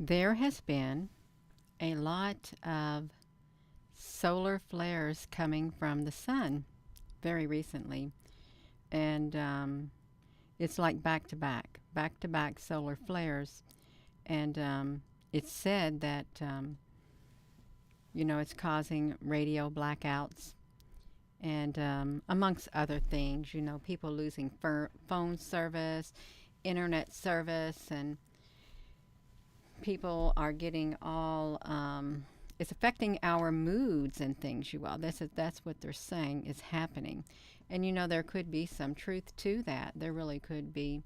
There has been a lot of solar flares coming from the sun very recently, and it's like back to back solar flares. And it's said that, it's causing radio blackouts and amongst other things, people losing phone service, internet service, and people are getting all it's affecting our moods and things, you all. That's what they're saying is happening. And there could be some truth to that. There really could be.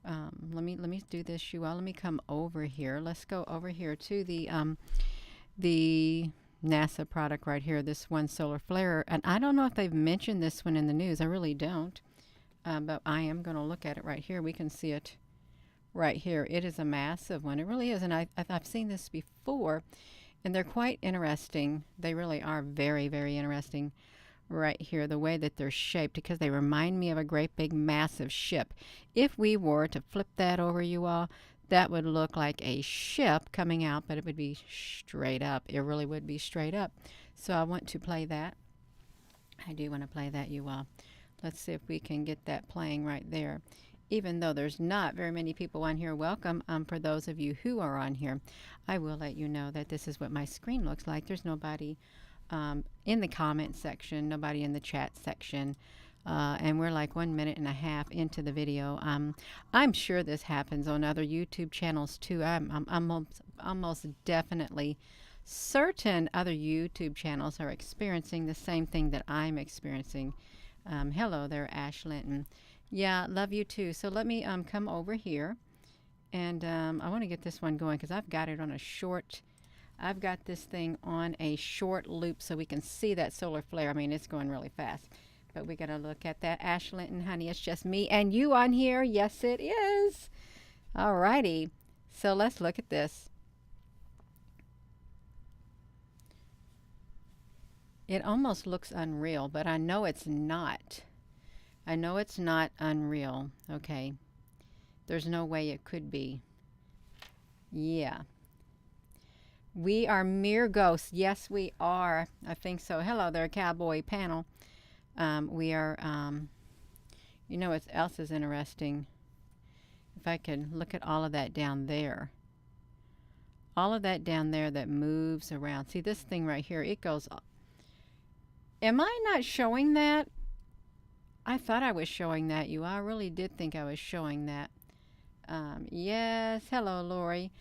Let me do this, you all. Let me come over here. Let's go over here to the NASA product right here, this one solar flare. And I don't know if they've mentioned this one in the news. I really don't. But I am going to look at it right here. We can see it right here. It is a massive one. It really is. And I've seen this before, and they're quite interesting. They really are very, very interesting right here, the way that they're shaped, because they remind me of a great big massive ship. If we were to flip that over, you all, that would look like a ship coming out, but it would be straight up. It really would be straight up. So I want to play that. I do want to play that, you all. Let's see if we can get that playing right there. Even though there's not very many people on here, welcome. For those of you who are on here, I will let you know that this is what my screen looks like. There's nobody in the comment section, nobody in the chat section, and we're like 1.5 minutes into the video. I'm sure this happens on other YouTube channels too. I'm almost definitely certain other YouTube channels are experiencing the same thing that I'm experiencing. Hello there, Ash Linton. Yeah, love you too. So let me come over here, and I want to get this one going because I've got it on a short. I've got this thing on a short loop so we can see that solar flare. I mean, it's going really fast, but we got to look at that. Ash Linton, honey, it's just me and you on here. Yes, it is. All righty. So let's look at this. It almost looks unreal, but I know it's not. I know it's not unreal. Okay. There's no way it could be. Yeah. We are mere ghosts. Yes, we are. I think so. Hello there, cowboy panel. We are, what else is interesting? If I could look at all of that down there. All of that down there that moves around. See this thing right here, it goes. Am I not showing that? I thought I was showing that, you. I really did think I was showing that. Yes. Hello, Lori.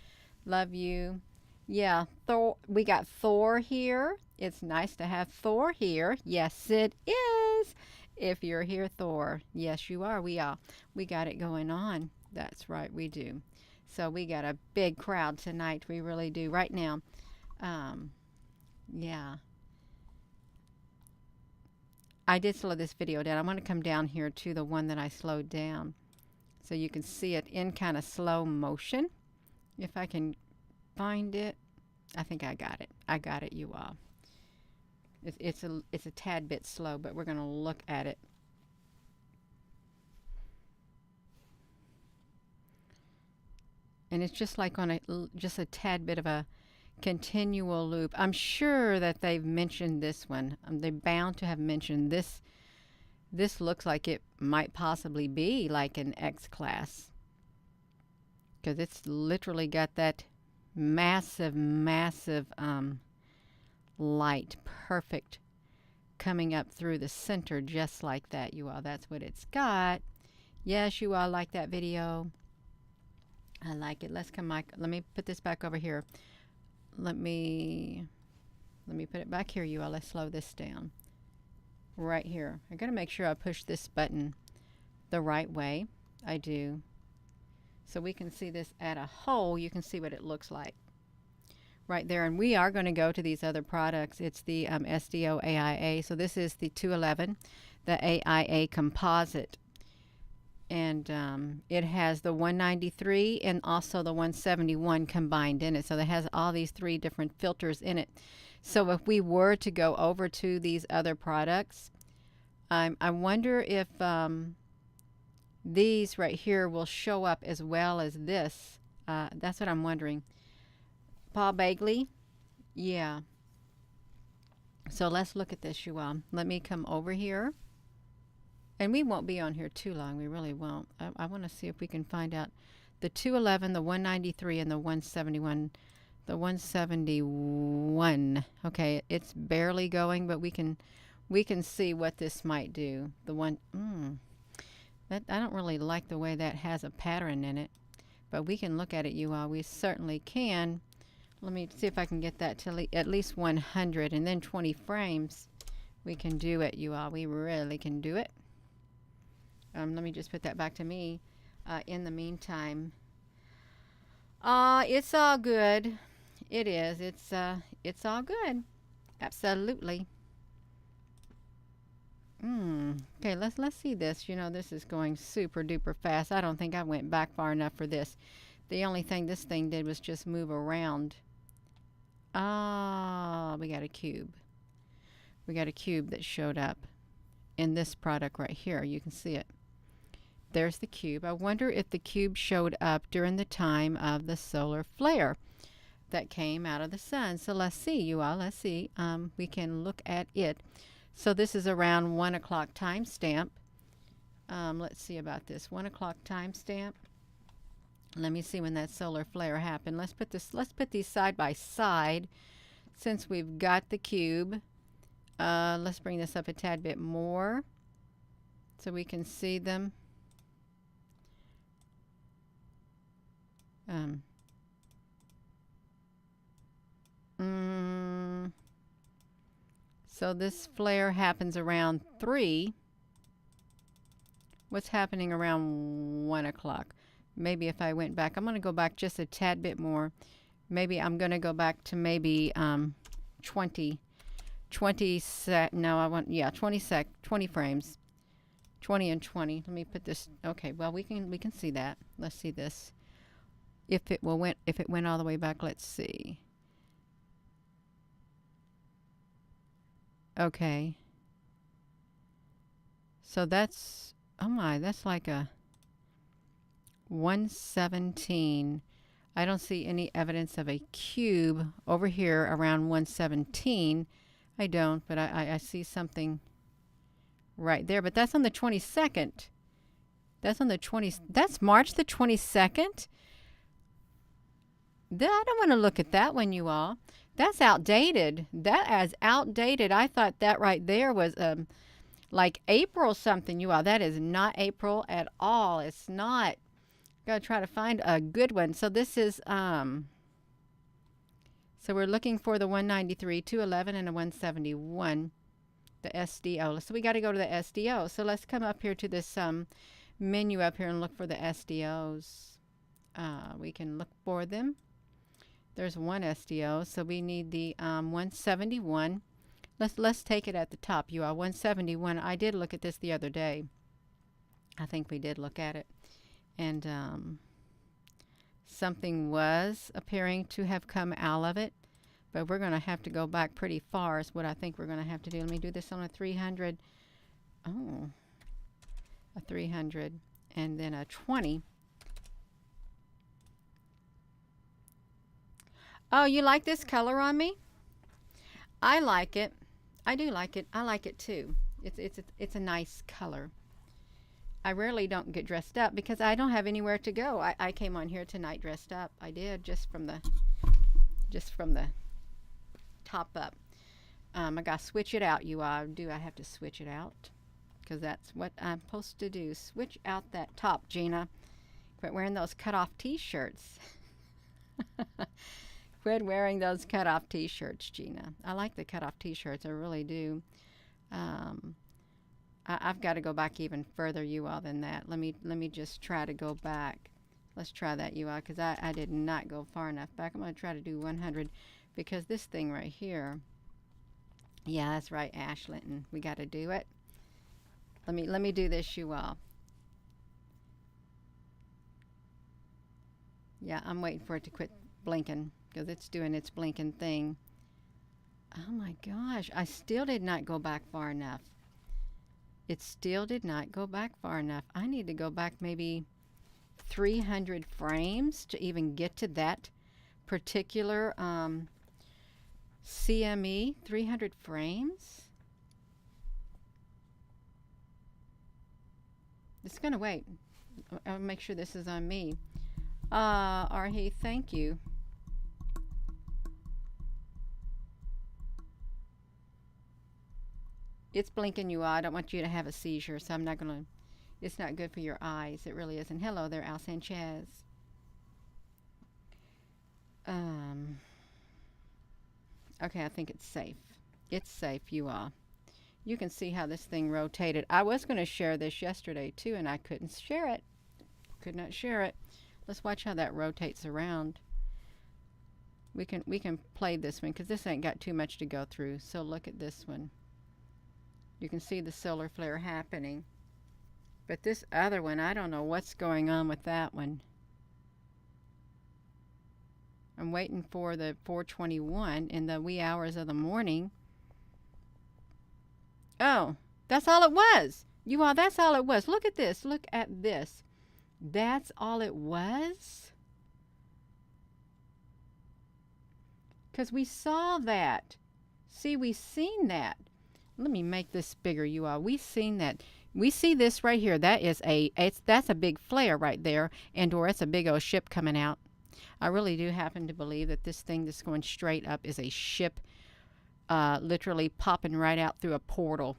Love you. Yeah, Thor. We got Thor here. It's nice to have Thor here. Yes, it is. If you're here, Thor. Yes, you are. We are. We got it going on. That's right, we do. So we got a big crowd tonight. We really do. Right now. Yeah. I did slow this video down. I want to come down here to the one that I slowed down so you can see it in kind of slow motion. If I can find it. I think I got it. I got it, you all. It's a tad bit slow, but we're going to look at it. And it's just like on just a tad bit of a continual loop. I'm sure that they've mentioned this one. They're bound to have mentioned this. This looks like it might possibly be like an X class, because it's literally got that massive light, perfect, coming up through the center just like that, you all. That's what it's got. Yes, you all like that video. I like it. Let's come back. Let me put this back over here. Let me put it back here, you all. Let's slow this down right here. I gotta make sure I push this button the right way. I do. So we can see this at a whole. You can see what it looks like right there. And we are going to go to these other products. It's the SDO AIA. So this is the 211, the AIA composite. And it has the 193 and also the 171 combined in it. So it has all these three different filters in it. So if we were to go over to these other products, I wonder if these right here will show up as well as this. That's what I'm wondering. Paul Bagley. Yeah. So let's look at this, you all. Let me come over here. And we won't be on here too long. We really won't. I want to see if we can find out the 211, the 193, and the 171. The 171. Okay, it's barely going, but we can see what this might do. The one that I don't really like the way that has a pattern in it, but we can look at it, you all. We certainly can. Let me see if I can get that to at least 100 and then 20 frames. We can do it, you all. We really can do it. Let me just put that back to me. In the meantime, it's all good. It is. It's all good. Absolutely. Okay, let's see this. You know, this is going super duper fast. I don't think I went back far enough for this. The only thing this thing did was just move around. Ah, we got a cube. We got a cube that showed up in this product right here. You can see it. There's the cube. I wonder if the cube showed up during the time of the solar flare that came out of the sun. So let's see, you all. Let's see. We can look at it. So this is around 1 o'clock timestamp. Let's see about this 1 o'clock timestamp. Let me see when that solar flare happened. Let's put these side by side since we've got the cube. Let's bring this up a tad bit more so we can see them. So this flare happens around 3. What's happening around 1 o'clock? Maybe if I went back, I'm going to go back just a tad bit more. Maybe I'm going to go back to maybe 20 frames. 20 and 20. Let me put this. Okay, well we can see that. Let's see this. If it went all the way back, let's see. Okay. So that's, oh my, that's like a 117. I don't see any evidence of a cube over here around 117. I don't, but I see something right there. But that's on the 22nd. That's on the 20th. That's March the 22nd. I don't want to look at that one, you all. That's outdated. That is outdated. I thought that right there was like April something, you all. That is not April at all. It's not. Gotta try to find a good one. So this is so we're looking for the 193, 211, and a 171, the SDO. So we got to go to the SDO. So let's come up here to this menu up here and look for the SDOs. We can look for them. There's one SDO, so we need the 171. Let's take it at the top, you all. 171. I did look at this the other day. I think we did look at it. And something was appearing to have come out of it, but we're going to have to go back pretty far is what I think we're going to have to do. Let me do this on a 300. Oh, a 300 and then a 20. Oh, you like this color on me? I like it. I do like it. I like it too. It's a nice color. I rarely don't get dressed up because I don't have anywhere to go. I came on here tonight dressed up. I did just from the top up. I got to switch it out, you all. I have to switch it out because that's what I'm supposed to do. Switch out that top, Gina. Quit wearing those cut-off t-shirts. Quit wearing those cut-off t-shirts, Gina. I like the cut-off t-shirts. I really do. I've got to go back even further, you all, than that. Let me just try to go back. Let's try that, you all, because I did not go far enough back. I'm going to try to do 100 because this thing right here. Yeah, that's right, Ash Linton. We got to do it. Let me do this, you all. Yeah, I'm waiting for it to quit blinking because it's doing its blinking thing. Oh my gosh, I still did not go back far enough. It still did not go back far enough. I need to go back maybe 300 frames to even get to that particular CME 300 frames. It's going to wait. I'll make sure this is on me. Arhe, thank you. It's blinking you out. I don't want you to have a seizure, so I'm not going to. It's not good for your eyes. It really isn't. Hello there, Al Sanchez. Okay, I think it's safe. It's safe, you all. You can see how this thing rotated. I was going to share this yesterday too, and I couldn't share it. Could not share it. Let's watch how that rotates around. We can play this one because this ain't got too much to go through. So look at this one. You can see the solar flare happening. But this other one, I don't know what's going on with that one. I'm waiting for the 421 in the wee hours of the morning. Oh, that's all it was. You all, that's all it was. Look at this. Look at this. That's all it was? Because we saw that. See, we seen that. Let me make this bigger, you all. We seen that. We see this right here. That is that's a big flare right there, and/or it's a big old ship coming out. I really do happen to believe that this thing that's going straight up is a ship, literally popping right out through a portal.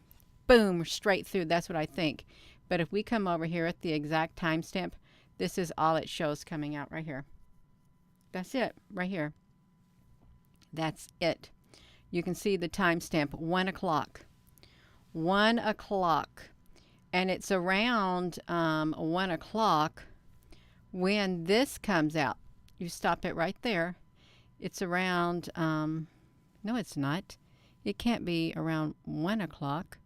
Boom, straight through. That's what I think. But if we come over here at the exact timestamp, this is all it shows coming out right here. That's it, right here. That's it. You can see the timestamp, 1 o'clock. 1 o'clock. And it's around 1 o'clock when this comes out. You stop it right there. It's around, no it's not. It can't be around 1 o'clock.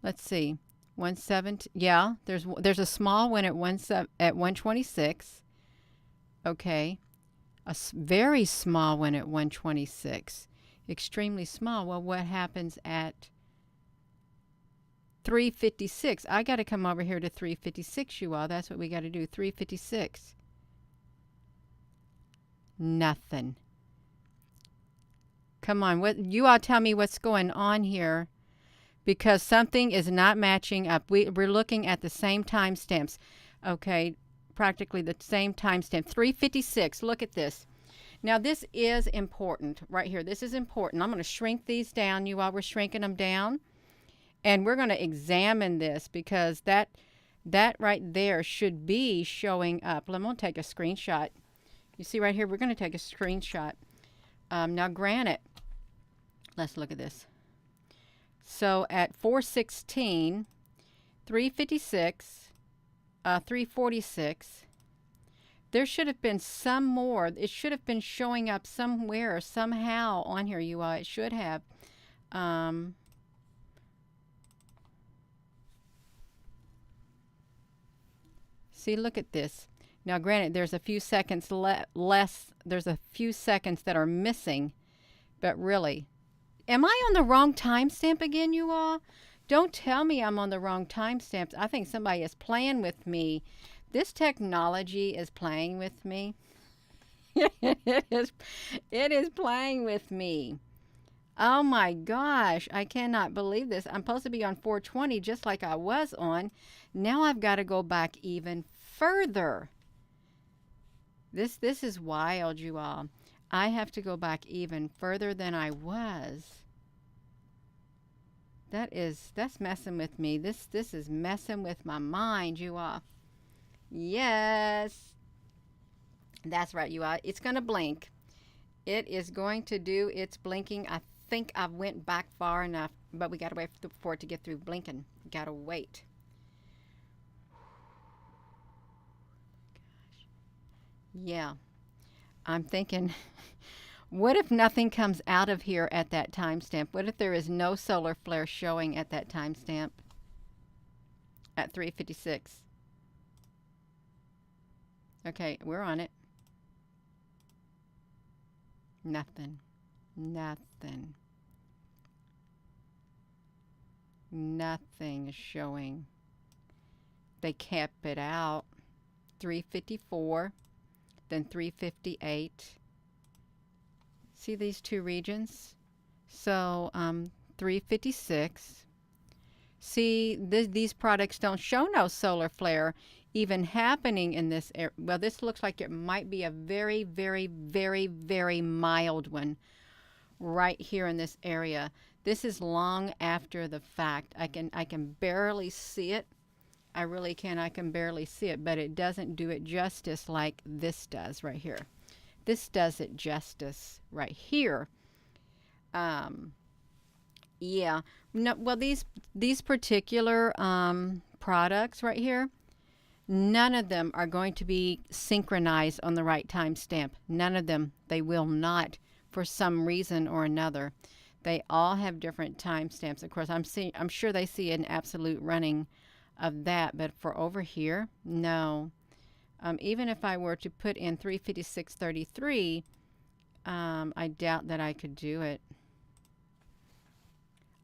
Let's see. 1:17. Yeah, there's a small one at 1:26. Okay. A very small one at 1:26. Extremely small. Well, what happens at 3:56? I got to come over here to 3:56, you all. That's what we got to do. 3:56. Nothing. Come on. What you all tell me what's going on here, because something is not matching up. We're looking at the same timestamps. Okay, practically the same timestamp. 3:56. Look at this. Now this is important right here. This is important. I'm going to shrink these down. You all, we're shrinking them down, and we're going to examine this because that right there should be showing up. I'm going to take a screenshot. You see right here, we're going to take a screenshot. Now granted, let's look at this. So at 4:16, 3:56, 3:46, there should have been some more. It should have been showing up somewhere, somehow on here, you all. It should have. See, look at this. Now, granted, there's a few seconds less. There's a few seconds that are missing. But really, am I on the wrong timestamp again, you all? Don't tell me I'm on the wrong timestamps. I think somebody is playing with me. This technology is playing with me. It is playing with me. Oh my gosh, I cannot believe this. I'm supposed to be on 420 just like I was on. Now I've got to go back even further. This is wild, you all. I have to go back even further than I was. That's messing with me. This is messing with my mind, you all. Yes. That's right, you all. It's going to blink. It is going to do its blinking. I think I went back far enough, but we got to wait for it to get through blinking. Got to wait. Yeah. I'm thinking, what if nothing comes out of here at that timestamp? What if there is no solar flare showing at that timestamp at 3:56? Okay, we're on it. Nothing. Nothing. Nothing is showing. They kept it out. 3:54, then 3:58. See these two regions? So 356. See, these products don't show no solar flare even happening in this area. Well, this looks like it might be a very, very, very, very mild one right here in this area. This is long after the fact. I can barely see it. I really can. I can barely see it, but it doesn't do it justice like this does right here. This does it justice right here. Yeah. No, well, these particular products right here, none of them are going to be synchronized on the right timestamp. None of them. They will not, for some reason or another. They all have different timestamps. Of course, I'm sure they see an absolute running of that, but for over here, no. Even if I were to put in 356.33, I doubt that I could do it.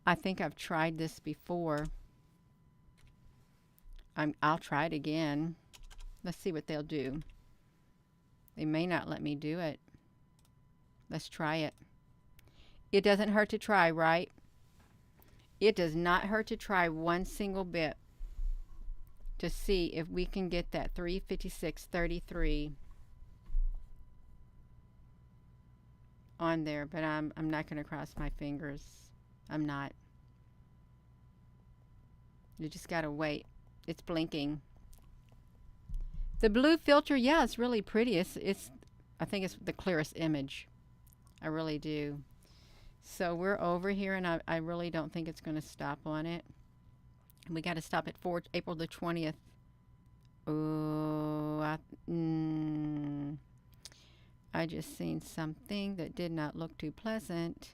I think I've tried this before. I'll try it again. Let's see what they'll do. They may not let me do it. Let's try it. It doesn't hurt to try, right? It does not hurt to try one single bit to see if we can get that 356.33 on there, but I'm not going to cross my fingers. I'm not. You just got to wait. It's blinking. The blue filter, yeah, it's really pretty. I think it's the clearest image. I really do. So we're over here, and I really don't think it's going to stop on it. We got to stop at April the 20th. Oh, I just seen something that did not look too pleasant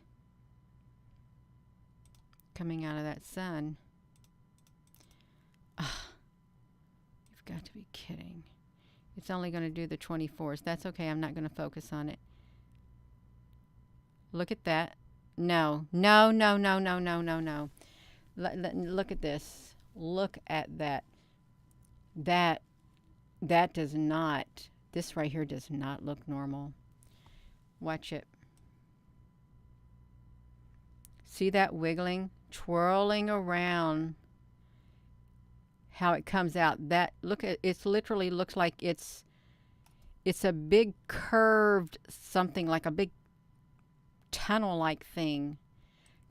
coming out of that sun. You've got to be kidding. It's only going to do the 24s. That's okay. I'm not going to focus on it. Look at that. No. No, no, no, no, no, no, no. Look at this. Look at that. That does not, this right here does not look normal. Watch it. See that wiggling, twirling around, how it comes out. That, look at, it's literally looks like it's a big curved something, like a big tunnel like thing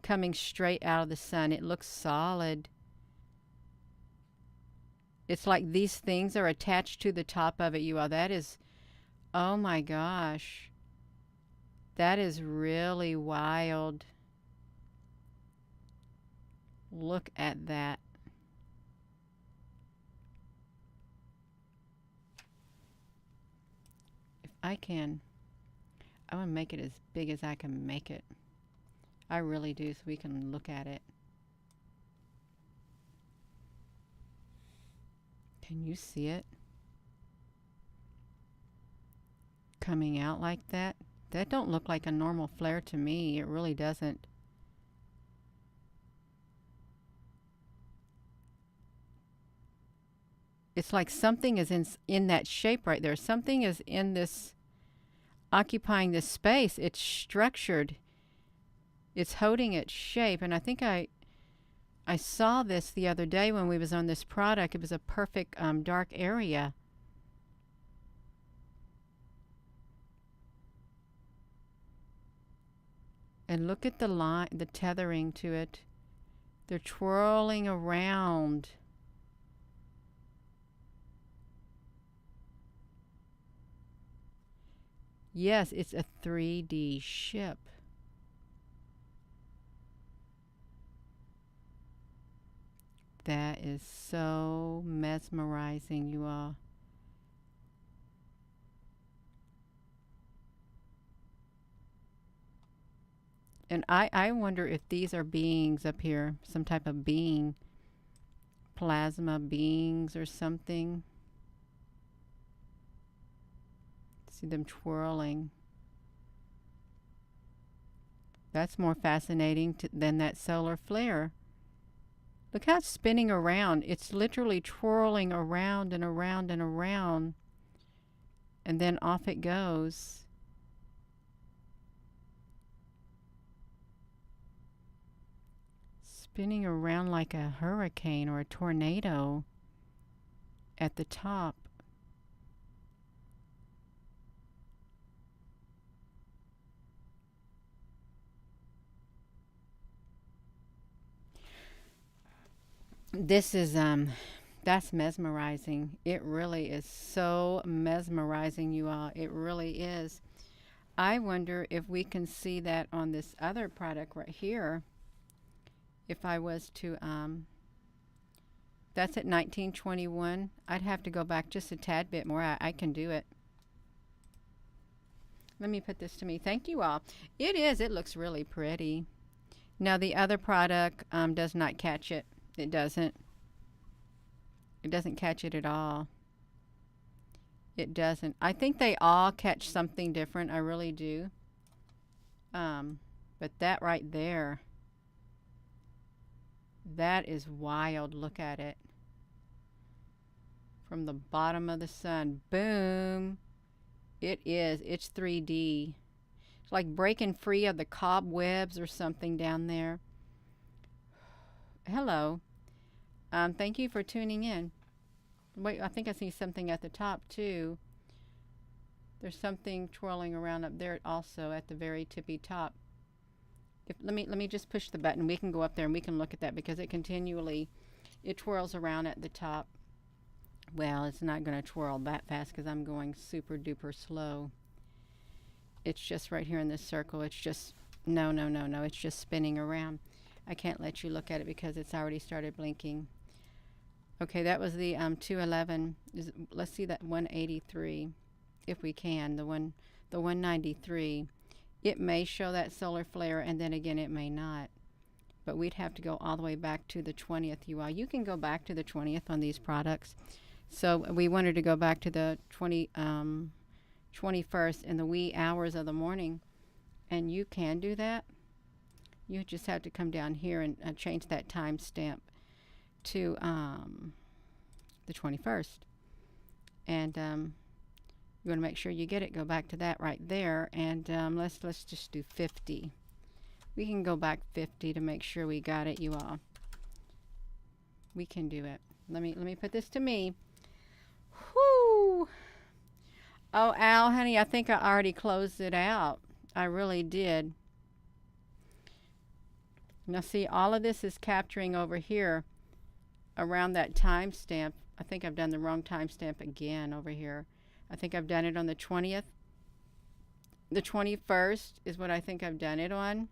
coming straight out of the sun. It looks solid. It's like these things are attached to the top of it, you all. That is, oh my gosh. That is really wild. Look at that. If I can, I want to make it as big as I can make it. I really do, so we can look at it. Can you see it? Coming out like that? That don't look like a normal flare to me. It really doesn't. It's like something is in that shape right there. Something is in this, occupying this space. It's structured. It's holding its shape. And I think I saw this the other day when we was on this product. It was a perfect dark area. And look at the line, the tethering to it. They're twirling around. Yes, it's a 3D ship. That is so mesmerizing, you all. And I wonder if these are beings up here, some type of being, plasma beings or something. See them twirling. That's more fascinating than that solar flare. Look how it's spinning around. It's literally twirling around and around and around. And then off it goes. spinning around like a hurricane or a tornado at the top. This is that's mesmerizing. It really is so mesmerizing, you all. It really is. I wonder if we can see that on this other product right here. If I was to that's at 1921. I'd have to go back just a tad bit more. I can do it. Let me put this to me. Thank you all. It is. It looks really pretty. Now the other product does not catch it. It doesn't. It doesn't catch it at all. It doesn't. I think they all catch something different. I really do. But that right there, that is wild. Look at it. From the bottom of the sun. Boom. It is. It's 3D. It's like breaking free of the cobwebs or something down there. Hello. Thank you for tuning in. Wait, I think I see something at the top too. There's something twirling around up there also at the very tippy top. Let me just push the button. We can go up there and we can look at that because it twirls around at the top. Well, it's not going to twirl that fast because I'm going super duper slow. It's just right here in this circle. It's just no. It's just spinning around. I can't let you look at it because it's already started blinking. Okay, that was the 211. Let's see that 183, if we can. The 193. It may show that solar flare, and then again it may not. But we'd have to go all the way back to the 20th. You can go back to the 20th on these products. So we wanted to go back to the 21st in the wee hours of the morning, and you can do that. You just have to come down here and change that timestamp to the 21st, and you want to make sure you get it. Go back to that right there, and let's just do 50. We can go back 50 to make sure we got it, you all. We can do it. Let me put this to me. Whoo! Oh, Al, honey, I think I already closed it out. I really did. Now see, all of this is capturing over here around that timestamp. I think I've done the wrong timestamp again over here. I think I've done it on the 20th. The 21st is what I think I've done it on.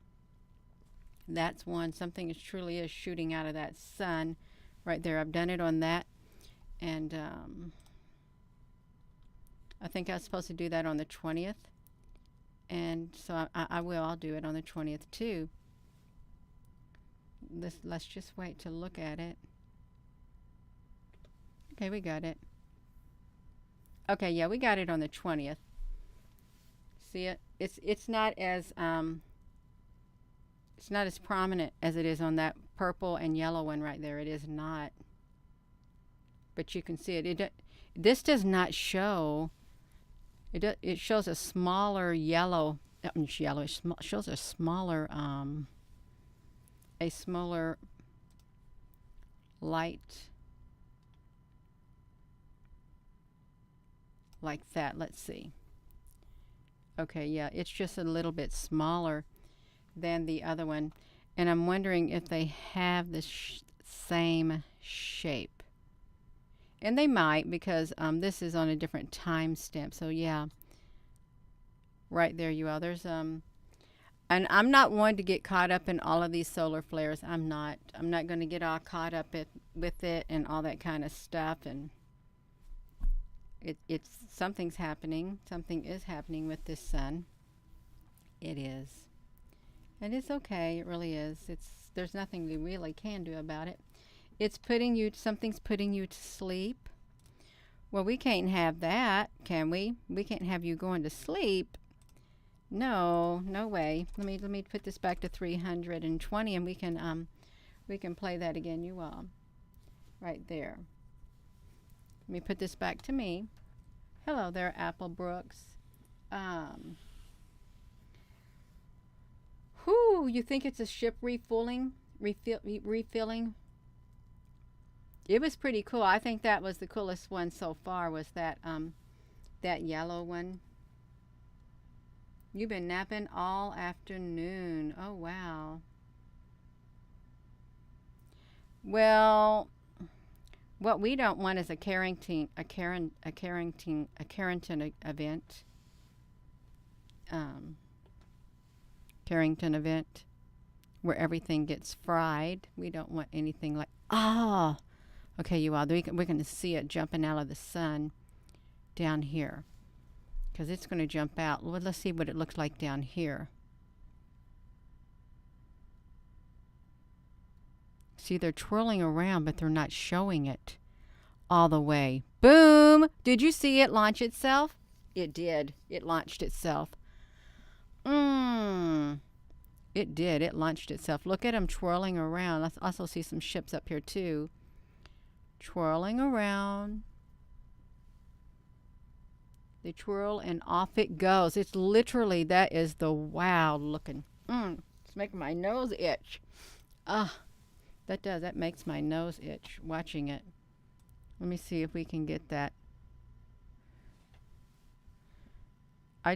That's one. Something truly is shooting out of that sun right there. I've done it on that. And I think I was supposed to do that on the 20th. And so I'll do it on the 20th too. Let's just wait to look at it. Okay, we got it. Okay, yeah, we got it on the 20th. See it? It's not as prominent as it is on that purple and yellow one right there. It is not. But you can see it. This does not show. It shows a smaller yellow. It shows a smaller light like that. Let's see. Okay, yeah, it's just a little bit smaller than the other one, and I'm wondering if they have the same shape, and they might, because this is on a different time stamp. So yeah, right there you are. There's and I'm not one to get caught up in all of these solar flares. I'm not going to get all caught up with it and all that kind of stuff. And it's something's happening. Something is happening with this sun. It is. And it's okay. It really is. There's nothing we really can do about it. Something's putting you to sleep. Well, we can't have that, can we? We can't have you going to sleep. No way. Let me put this back to 320, and we can play that again, you all. Right there. Let me put this back to me. Hello there, Apple Brooks. You think it's a ship refueling? refilling. It was pretty cool. I think that was the coolest one so far, was that yellow one. You've been napping all afternoon. Oh wow. Well, what we don't want is a Carrington event. Um, Carrington event where everything gets fried. We don't want anything like, oh, okay, you all, we're going to see it jumping out of the sun down here, because it's going to jump out. Well, let's see what it looks like down here. See, they're twirling around, but they're not showing it all the way. Boom! Did you see it launch itself? It did. It launched itself. It did. It launched itself. Look at them twirling around. I also see some ships up here too. Twirling around. They twirl and off it goes. It's literally, that is the wow looking. It's making my nose itch. That does. That makes my nose itch watching it. Let me see if we can get that. I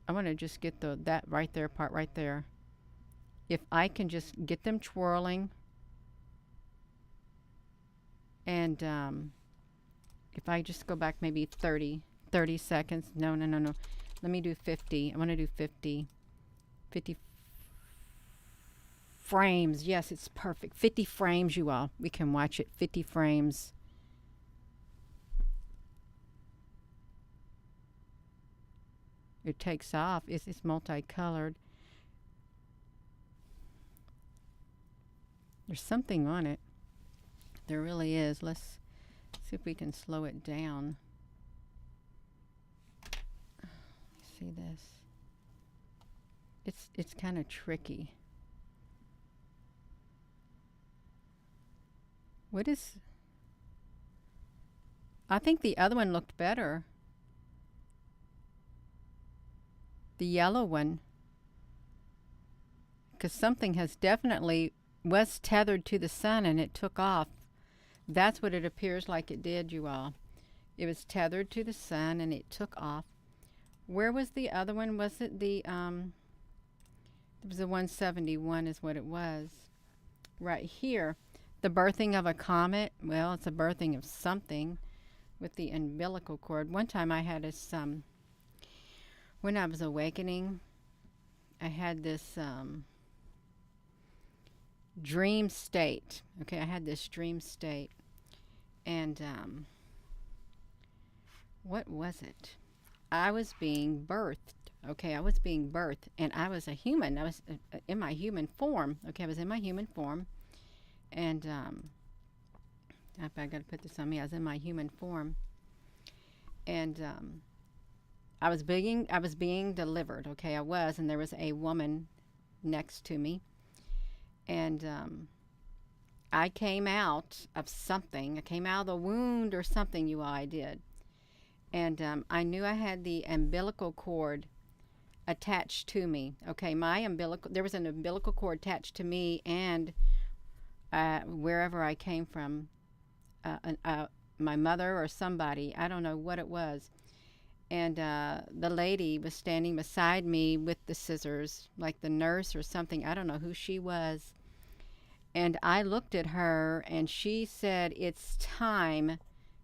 want to just get that right there, part right there. If I can just get them twirling, and if I just go back maybe 30 seconds. No. Let me do 50. I want to do 50 frames. Yes, it's perfect. 50 frames, you all. We can watch it. 50 frames. It takes off. It's multicolored. There's something on it. There really is. Let's see if we can slow it down. See this? It's kind of tricky. What is... I think the other one looked better. The yellow one. Because something has definitely was tethered to the sun and it took off. That's what it appears like it did, you all. It was tethered to the sun and it took off. Where was the other one? Was it the it was the 171 is what it was. Right here. The birthing of a comet. Well, it's a birthing of something with the umbilical cord. One time I had this when I was awakening, I had this dream state. Okay, I had this dream state. And what was it? I was being birthed. Okay, I was being birthed, and I was a human. I was in my human form. Okay, I was in my human form, and I got to put this on me. I was in my human form, and I was being delivered. Okay, I was, and there was a woman next to me, and I came out of something. I came out of the wound or something. I did. And I knew I had the umbilical cord attached to me. Okay, there was an umbilical cord attached to me and wherever I came from, my mother or somebody, I don't know what it was. And the lady was standing beside me with the scissors, like the nurse or something. I don't know who she was. And I looked at her and she said, "It's time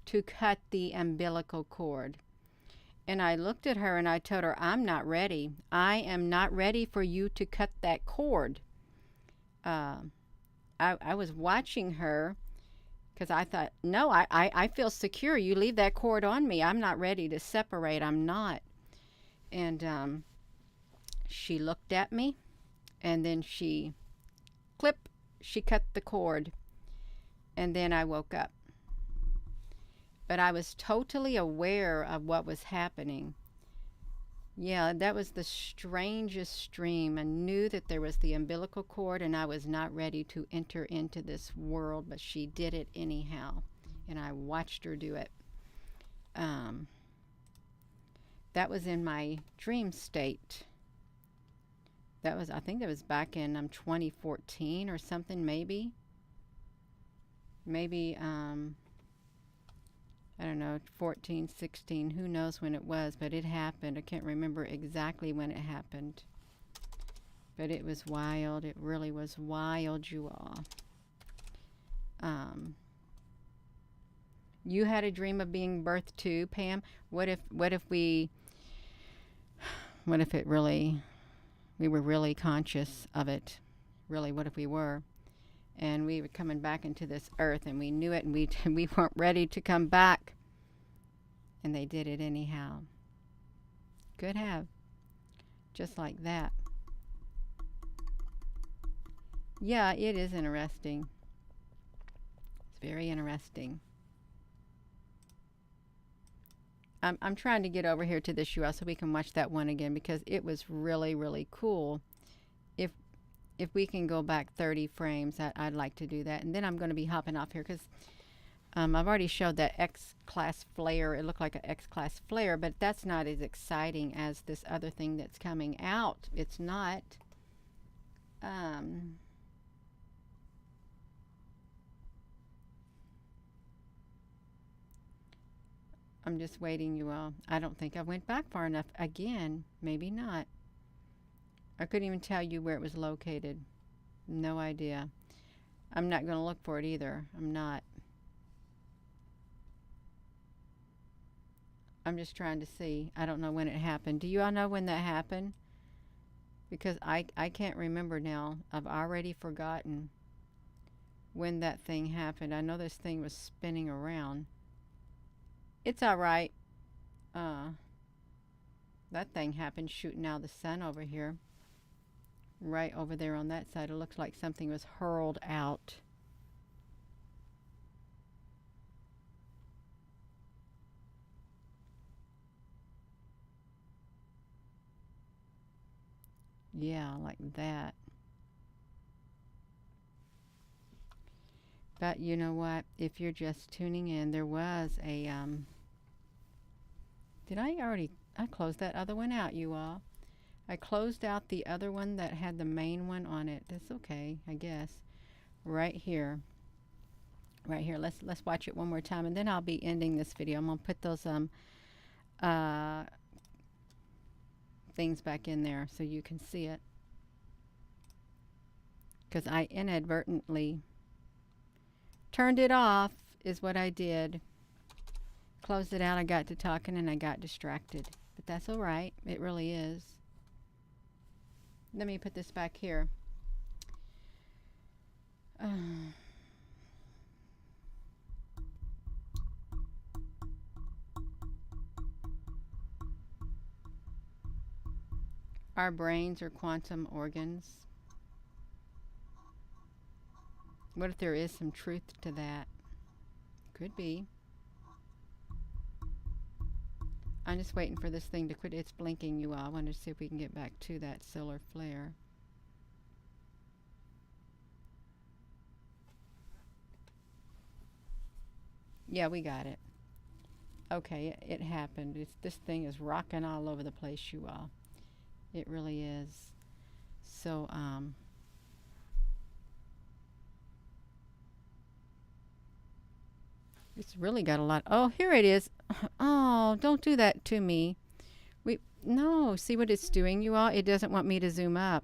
to cut the umbilical cord." And I looked at her and I told her, "I'm not ready. I am not ready for you to cut that cord." I was watching her because I thought, no, I feel secure. You leave that cord on me. I'm not ready to separate. I'm not. And she looked at me and then she cut the cord. And then I woke up. But I was totally aware of what was happening. Yeah, that was the strangest dream. I knew that there was the umbilical cord and I was not ready to enter into this world, but she did it anyhow. And I watched her do it. That was in my dream state. That was, I think that was back in 2014 or something, maybe. Maybe, I don't know, 14, 16, who knows when it was, but it happened. I can't remember exactly when it happened. But it was wild. It really was wild, you all. You had a dream of being birthed too, Pam? What if it really, we were really conscious of it? Really, what if we were? And we were coming back into this earth and we knew it, and we weren't ready to come back. And they did it anyhow. Could have. Just like that. Yeah, it is interesting. It's very interesting. I'm trying to get over here to this URL so we can watch that one again, because it was really, really cool. If we can go back 30 frames, I'd like to do that. And then I'm going to be hopping off here because I've already showed that X-class flare. It looked like an X-class flare, but that's not as exciting as this other thing that's coming out. It's not. I'm just waiting, you all. I don't think I went back far enough. Again, maybe not. I couldn't even tell you where it was located. No idea. I'm not going to look for it either. I'm not. I'm just trying to see. I don't know when it happened. Do you all know when that happened? Because I can't remember now. I've already forgotten when that thing happened. I know this thing was spinning around. It's all right. That thing happened shooting out the sun over here. Right over there on that side. It looks like something was hurled out. Yeah, like that. But you know what? If you're just tuning in, there was a, I closed that other one out, you all. I closed out the other one that had the main one on it. That's okay, I guess. Right here. Right here. Let's watch it one more time, and then I'll be ending this video. I'm going to put those things back in there so you can see it. Because I inadvertently turned it off is what I did. Closed it out, I got to talking, and I got distracted. But that's all right. It really is. Let me put this back here. Our brains are quantum organs. What if there is some truth to that? Could be. I'm just waiting for this thing to quit. It's blinking, you all. I want to see if we can get back to that solar flare. Yeah, we got it. Okay, it happened. This thing is rocking all over the place, you all. It really is. So, it's really got a lot. Oh, here it is. Oh, don't do that to me. No, see what it's doing, you all? It doesn't want me to zoom up.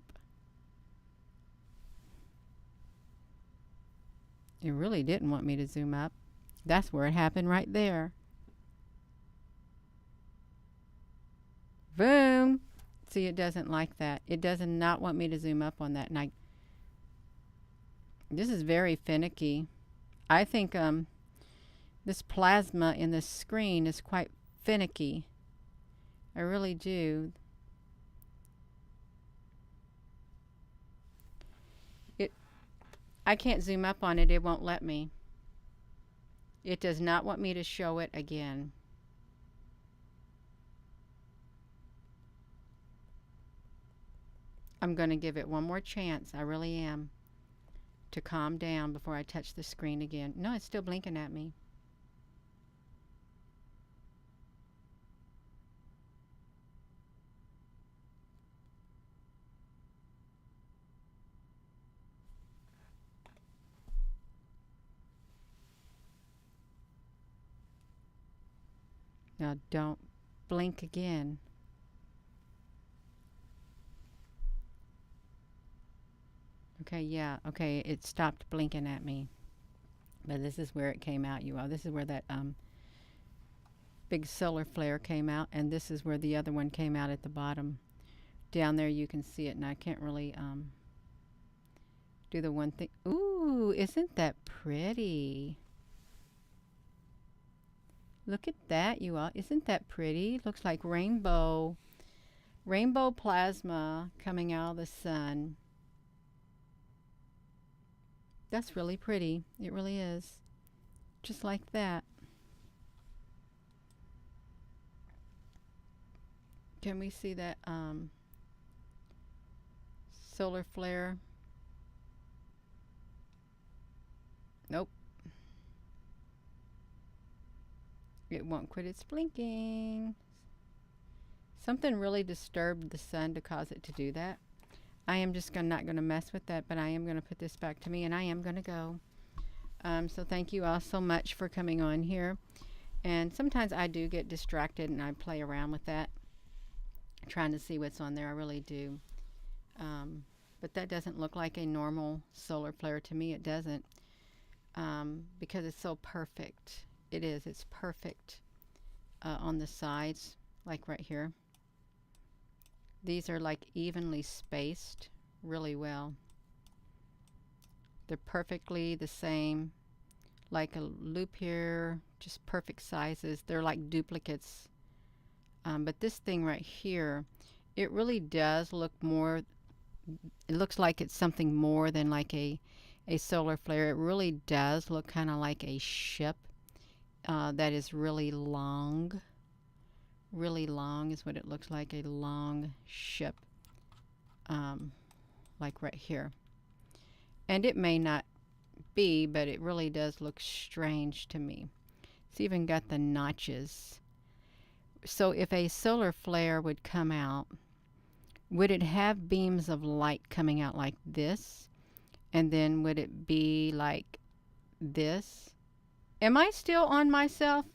It really didn't want me to zoom up. That's where it happened, right there. Boom. See, it doesn't like that. It does not want me to zoom up on that. And this is very finicky. I think this plasma in the screen is quite finicky. I really do. I can't zoom up on it. It won't let me. It does not want me to show it again. I'm going to give it one more chance. I really am. To calm down before I touch the screen again. No, it's still blinking at me. Now don't blink again. Okay, yeah, okay, it stopped blinking at me. But this is where it came out, you all. This is where that big solar flare came out, and this is where the other one came out at the bottom. Down there you can see it, and I can't really do the one thing. Ooh, isn't that pretty? Look at that, you all. Isn't that pretty? Looks like rainbow plasma coming out of the sun. That's really pretty. It really is. Just like that. Can we see that solar flare? Nope. It won't quit its blinking. Something really disturbed the sun to cause it to do that. I am just not going to mess with that, but I am going to put this back to me, and I am going to go. So thank you all so much for coming on here. And sometimes I do get distracted, and I play around with that, trying to see what's on there. I really do. But that doesn't look like a normal solar flare to me. It doesn't, because it's so perfect. It is. It's perfect on the sides, like right here. These are like evenly spaced really well. They're perfectly the same, like a loop here, just perfect sizes. They're like duplicates. But this thing right here, it really does look more, it looks like it's something more than like a solar flare. It really does look kind of like a ship that is really long. Really long is what it looks like, a long ship, like right here. And it may not be, but it really does look strange to me. It's even got the notches. So if a solar flare would come out, would it have beams of light coming out like this? And then would it be like this? Am I still on myself?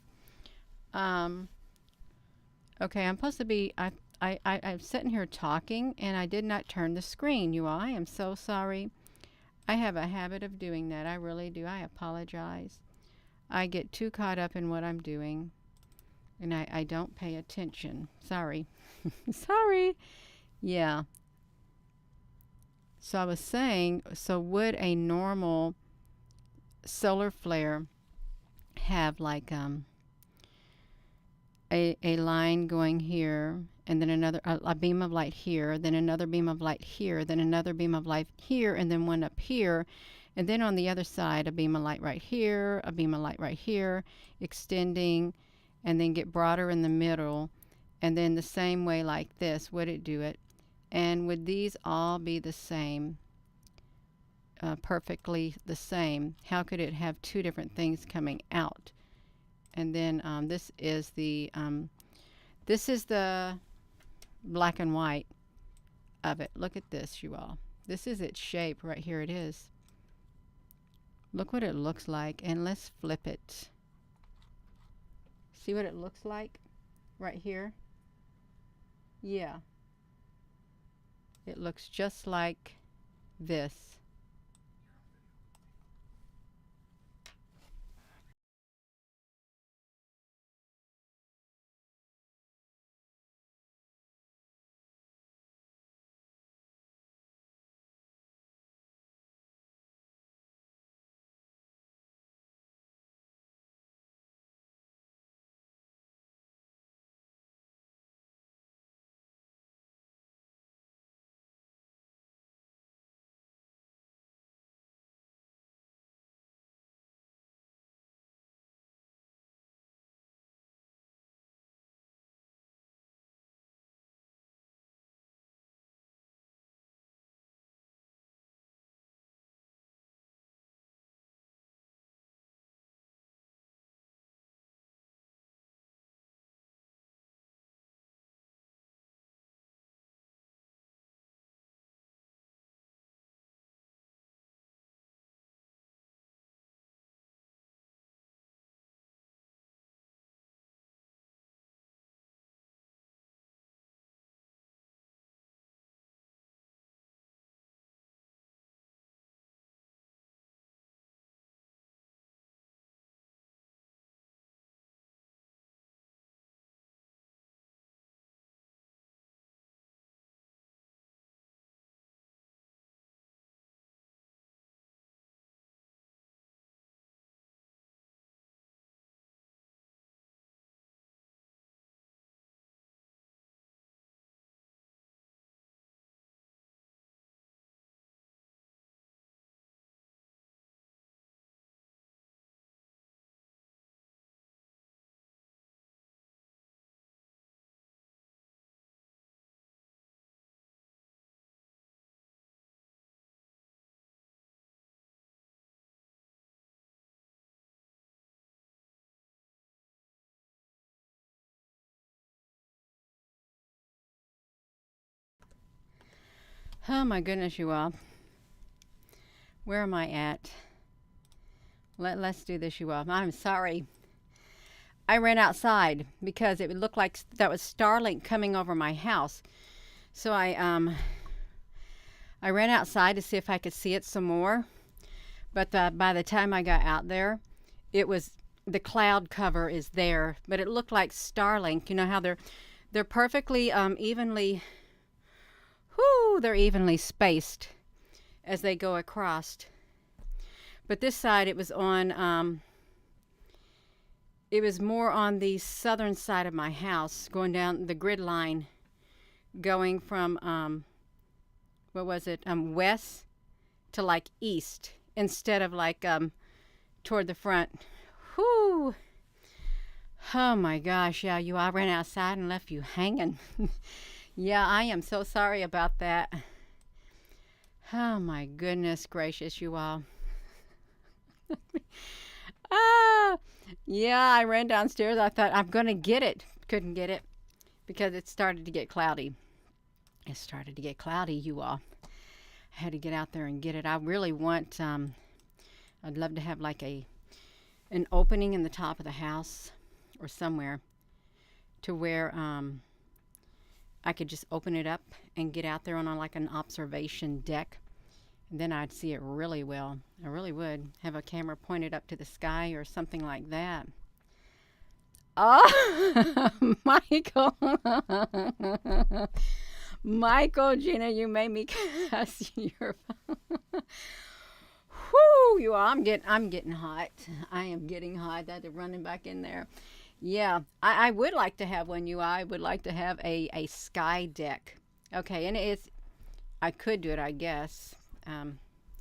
Okay, I'm supposed to be, I'm sitting here talking, and I did not turn the screen, you all. I am so sorry. I have a habit of doing that. I really do. I apologize. I get too caught up in what I'm doing, and I don't pay attention. Sorry. Sorry. Yeah. So I was saying, so would a normal solar flare have like a line going here, and then another a beam of light here, then another beam of light here, then another beam of light here, and then one up here, and then on the other side a beam of light right here, a beam of light right here, extending, and then get broader in the middle, and then the same way like this. Would it do it? And would these all be the same, perfectly the same? How could it have two different things coming out? And then this is the black and white of it. Look at this, you all. This is its shape right here. It is. Look what it looks like, and let's flip it. See what it looks like right here? Yeah. It looks just like this. Oh my goodness, you all. Where am I at? Let's do this, you all. I'm sorry. I ran outside because it would look like that was Starlink coming over my house. So I ran outside to see if I could see it some more. But by the time I got out there, it was the cloud cover is there, but it looked like Starlink. You know how they're perfectly evenly. They're evenly spaced as they go across. But this side, it was on. It was more on the southern side of my house, going down the grid line, going from what was it? West to like east, instead of like toward the front. Whoo! Oh my gosh, yeah, I ran outside and left you hanging. Yeah, I am so sorry about that. Oh my goodness gracious, you all. Yeah, I ran downstairs. I thought I'm going to get it. Couldn't get it because it started to get cloudy. It started to get cloudy, you all. I had to get out there and get it. I really want, I'd love to have like an opening in the top of the house or somewhere to where I could just open it up and get out there on like an observation deck. And then I'd see it really well. I really would have a camera pointed up to the sky or something like that. Oh, Michael. Michael, Gina, you made me cuss your Whoo, you all, I'm getting hot. I am getting hot. That's running back in there. Yeah, I would like to have one, you all. I would like to have a sky deck. Okay, and I could do it, I guess.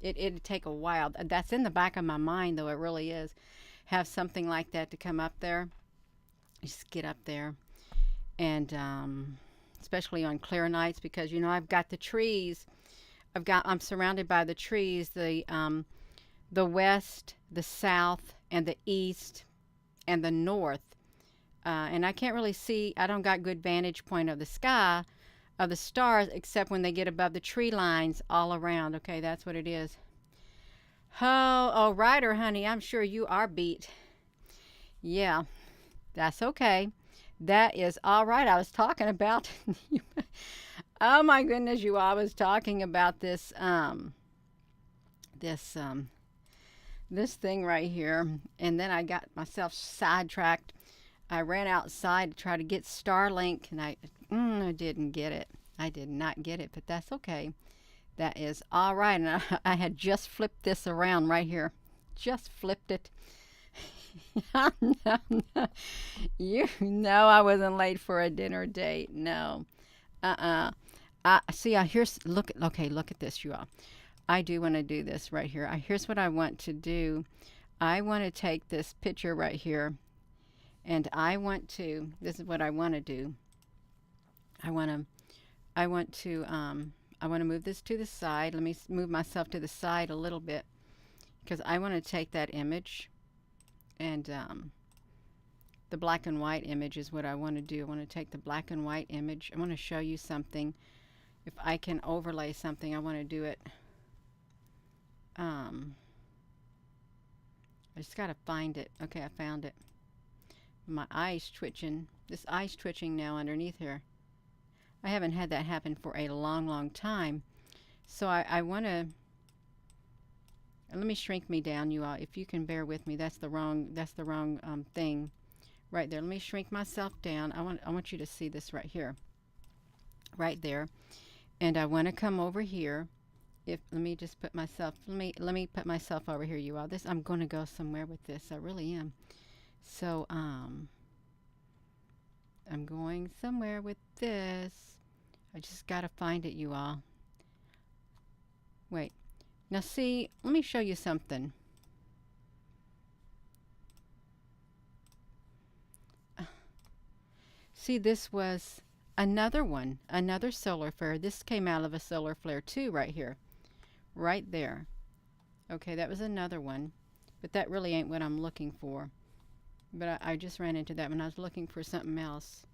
It'd take a while. That's in the back of my mind, though. It really is. Have something like that to come up there. Just get up there, and especially on clear nights, because I've got the trees. I'm surrounded by the trees. The west, the south, and the east, and the north. And I can't really see. I don't got good vantage point of the sky, of the stars, except when they get above the tree lines all around. Okay, that's what it is. Oh, Ryder, honey, I'm sure you are beat. Yeah, that's okay. That is all right. I was talking about. Oh my goodness, I was talking about this this thing right here, and then I got myself sidetracked. I ran outside to try to get Starlink, and I didn't get it. I did not get it, but that's okay. That is all right. And I had just flipped this around right here. Just flipped it. No. You know I wasn't late for a dinner date. No. See, look at this, you all. I do want to do this right here. Here's what I want to do. I want to take this picture right here, and this is what I want to do. I want to move this to the side. Let me move myself to the side a little bit, because I want to take that image, and the black and white image is what I want to do. I want to take the black and white image. I want to show you something. If I can overlay something, I want to do it. I just got to find it. Okay, I found it. My eye's twitching. This eye's twitching now underneath here. I haven't had that happen for a long time. So I want to, let me shrink me down, you all. If you can bear with me, that's the wrong thing right there. Let me shrink myself down. I want you to see this right here, right there. And I want to come over here. Let me just put myself, let me put myself over here, you all. I'm going to go somewhere with this. I really am. So I'm going somewhere with this. I just got to find it, you all. Wait. Now see, let me show you something. See, this was another one, another solar flare. This came out of a solar flare too, right here. Right there. Okay, that was another one. But that really ain't what I'm looking for. But I just ran into that when I was looking for something else.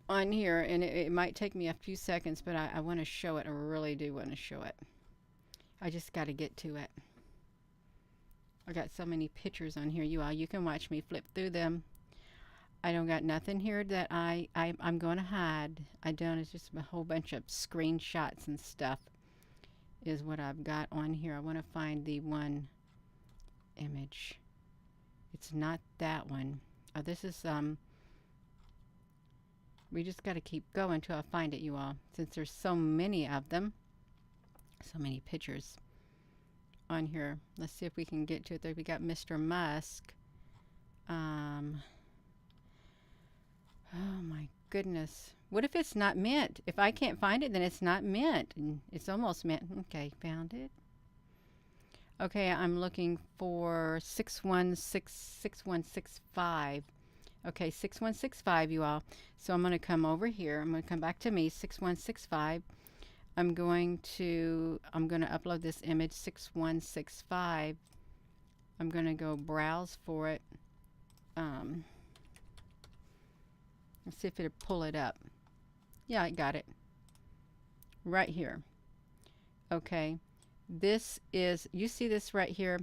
on here, and it might take me a few seconds, but I want to show it. I really do want to show it. I just got to get to it. I got so many pictures on here, you all. You can watch me flip through them. I don't got nothing here that I'm going to hide. I don't. It's just a whole bunch of screenshots and stuff is what I've got on here. I want to find the one image. It's not that one. Oh, this is we just got to keep going till I find it, you all, since there's so many of them, so many pictures on here. Let's see if we can get to it. There we got Mr. Musk. Oh my goodness. What if it's not mint? If I can't find it, then it's not mint. And it's almost mint. Okay, found it. Okay, I'm looking for 6165. Okay, 6165, you all. So I'm going to come over here. I'm going to come back to me, 6165. I'm going to upload this image, 6165. I'm going to go browse for it. Let's see if it'll pull it up. Yeah, I got it. Right here. Okay. This is, you see this right here?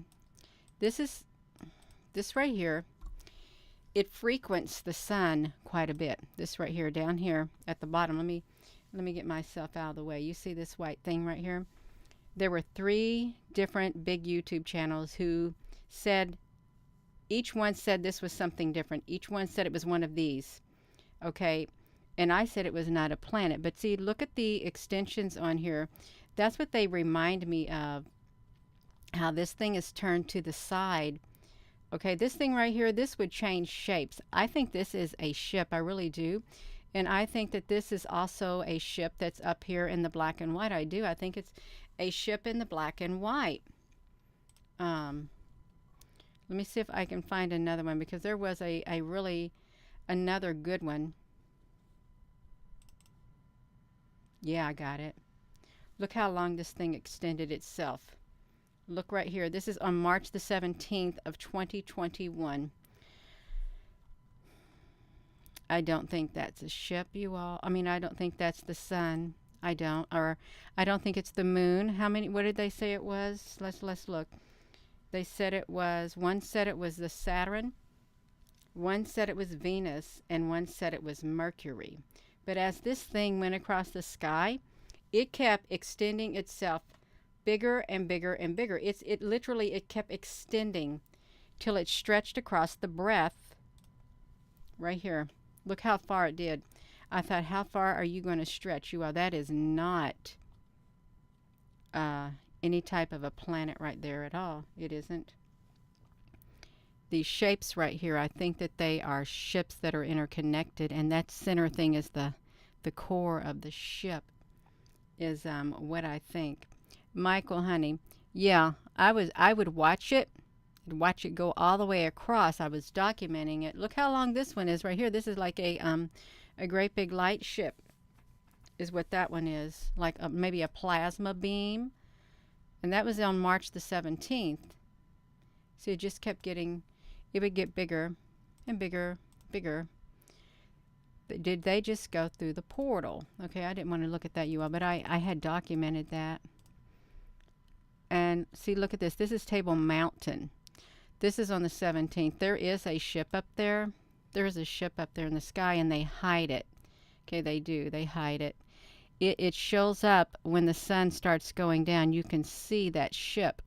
This right here, it frequents the sun quite a bit. This right here, down here at the bottom. Let me get myself out of the way. You see this white thing right here? There were 3 different big YouTube channels who said, each one said this was something different. Each one said it was one of these. Okay, and I said it was not a planet. But see, look at the extensions on here. That's what they remind me of, how this thing is turned to the side. Okay, this thing right here, this would change shapes. I think this is a ship, I really do. And I think that this is also a ship that's up here in the black and white. I do. I think it's a ship in the black and white. Let me see if I can find another one, because there was a really another good one. Yeah, I got it. Look how long this thing extended itself. Look right here. This is on March the 17th of 2021. I don't think that's a ship, you all. I mean, I don't think that's the sun. I don't. Or I don't think it's the moon. How many, what did they say it was? Let's look. They said it was, one said it was the Saturn, one said it was Venus, and one said it was Mercury. But as this thing went across the sky, it kept extending itself bigger and bigger and bigger. It literally kept extending till it stretched across the breadth right here. Look how far it did. I thought, how far are you going to stretch? You are. That is not any type of a planet right there at all. It isn't. These shapes right here, I think that they are ships that are interconnected, and that center thing is the core of the ship, is what I think. Michael, honey, yeah, I would watch it go all the way across. I was documenting it. Look how long this one is right here. This is like a great big light ship, is what that one is, like maybe a plasma beam. And that was on March the 17th. So it just kept getting, it would get bigger and bigger, bigger. Did they just go through the portal? Okay, I didn't want to look at that, you all, but I had documented that. And see, look at this. This is Table Mountain. This is on the 17th. There is a ship up there. There is a ship up there in the sky, and they hide it. Okay, they do. They hide it. It shows up when the sun starts going down. You can see that ship.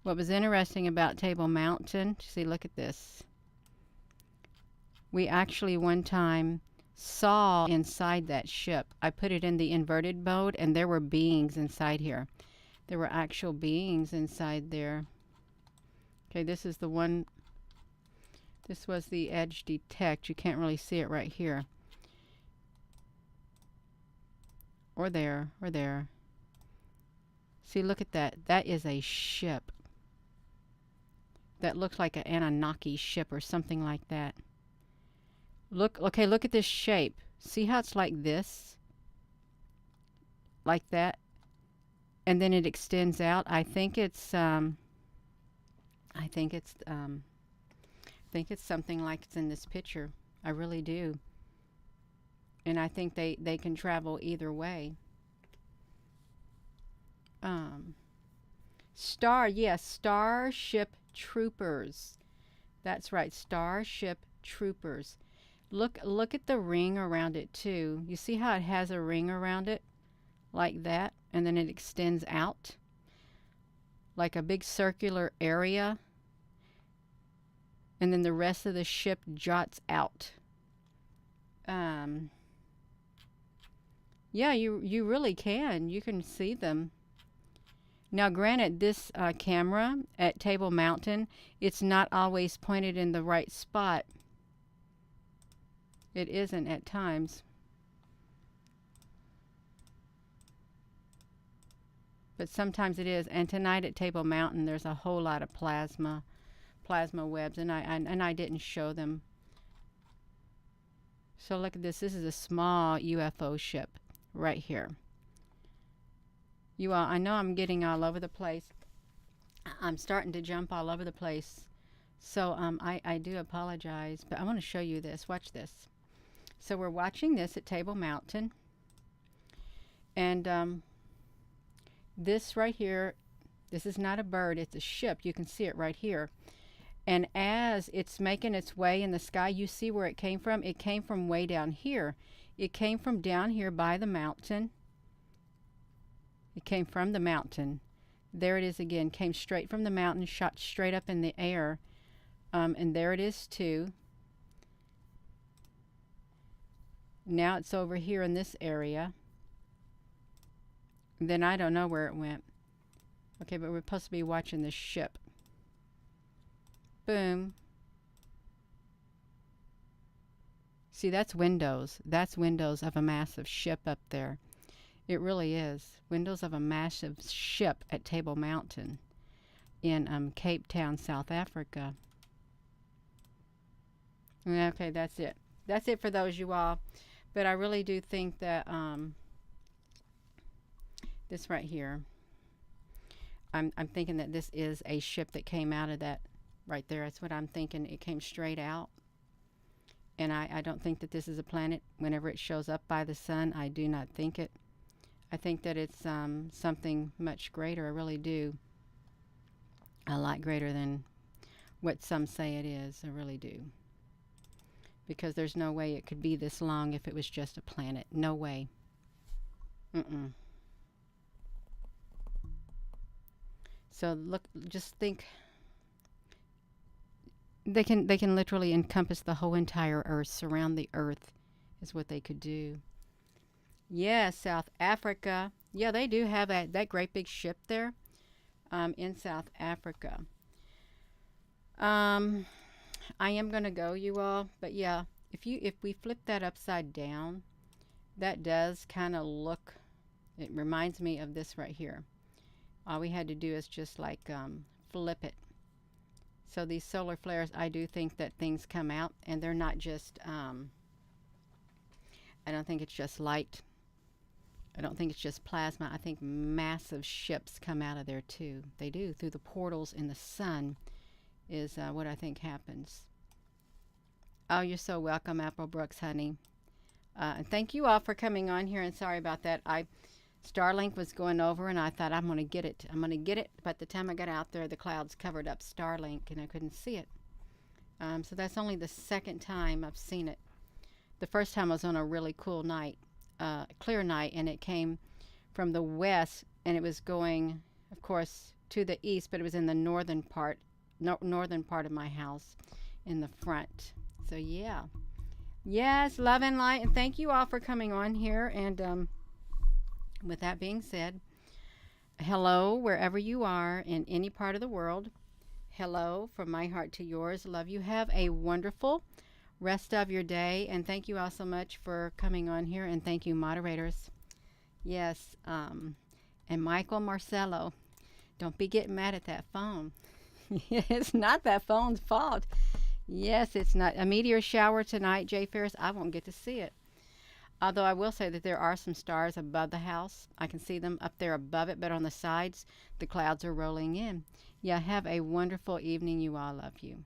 What was interesting about Table Mountain, see, look at this. We actually one time saw inside that ship. I put it in the inverted mode, and there were beings inside here. There were actual beings inside there. Okay, this is the one. This was the edge detect. You can't really see it right here. Or there, or there. See, look at that. That is a ship. That looks like an Anunnaki ship or something like that. Look, okay, look at this shape. See how it's like this? Like that? And then it extends out. I think it's something like it's in this picture. I really do. And I think they can travel either way. Um, yes, Starship Troopers. That's right, Starship Troopers. Look at the ring around it too. You see how it has a ring around it like that, and then it extends out like a big circular area, and then the rest of the ship jots out. Yeah, you really can. You can see them. Now, granted, this camera at Table Mountain, it's not always pointed in the right spot. It isn't at times. But sometimes it is. And tonight at Table Mountain, there's a whole lot of plasma webs, and I didn't show them. So look at this. This is a small UFO ship right here. You all, I know I'm getting all over the place. I'm starting to jump all over the place. So I do apologize, but I want to show you this. Watch this. So we're watching this at Table Mountain. And this right here, this is not a bird, it's a ship. You can see it right here. And as it's making its way in the sky, you see where it came from? It came from way down here. It came from down here by the mountain. It came from the mountain. There it is again. Came straight from the mountain, shot straight up in the air. And there it is too. Now it's over here in this area. Then I don't know where it went. Okay, but we're supposed to be watching this ship. Boom. See, that's windows. That's windows of a massive ship up there. It really is. Windows of a massive ship at Table Mountain in Cape Town, South Africa. Okay, that's it. That's it for those, you all. But I really do think that this right here, I'm thinking that this is a ship that came out of that right there. That's what I'm thinking. It came straight out. And I don't think that this is a planet. Whenever it shows up by the sun, I do not think it. I think that it's something much greater. I really do. A lot greater than what some say it is. I really do. Because there's no way it could be this long if it was just a planet. No way. So look, just think. They can literally encompass the whole entire Earth, surround the Earth, is what they could do. Yeah, South Africa. Yeah, they do have that great big ship there in South Africa. I am gonna go, you all, but yeah, if we flip that upside down, that does kind of look. It reminds me of this right here. All we had to do is just like flip it. So these solar flares, I do think that things come out, and they're not just. I don't think it's just light. I don't think it's just plasma. I think massive ships come out of there too. They do, through the portals in the sun is what I think happens. Oh, you're so welcome, Apple Brooks, honey. And thank you all for coming on here, and sorry about that. Starlink was going over, and I thought, I'm going to get it. I'm going to get it. But the time I got out there, the clouds covered up Starlink, and I couldn't see it. So that's only the second time I've seen it. The first time was on a really cool night. Clear night, and it came from the west, and it was going, of course, to the east, but it was in the northern part of my house in the front. So yeah, yes, love and light, and thank you all for coming on here. And with that being said, hello wherever you are in any part of the world. Hello from my heart to yours. Love you. Have a wonderful rest of your day, and thank you all so much for coming on here, and thank you, moderators. Yes, and Michael Marcello, don't be getting mad at that phone. It's not that phone's fault. Yes, it's not. A meteor shower tonight, Jay Ferris. I won't get to see it. Although I will say that there are some stars above the house. I can see them up there above it, but on the sides, the clouds are rolling in. Yeah, have a wonderful evening. You all, love you.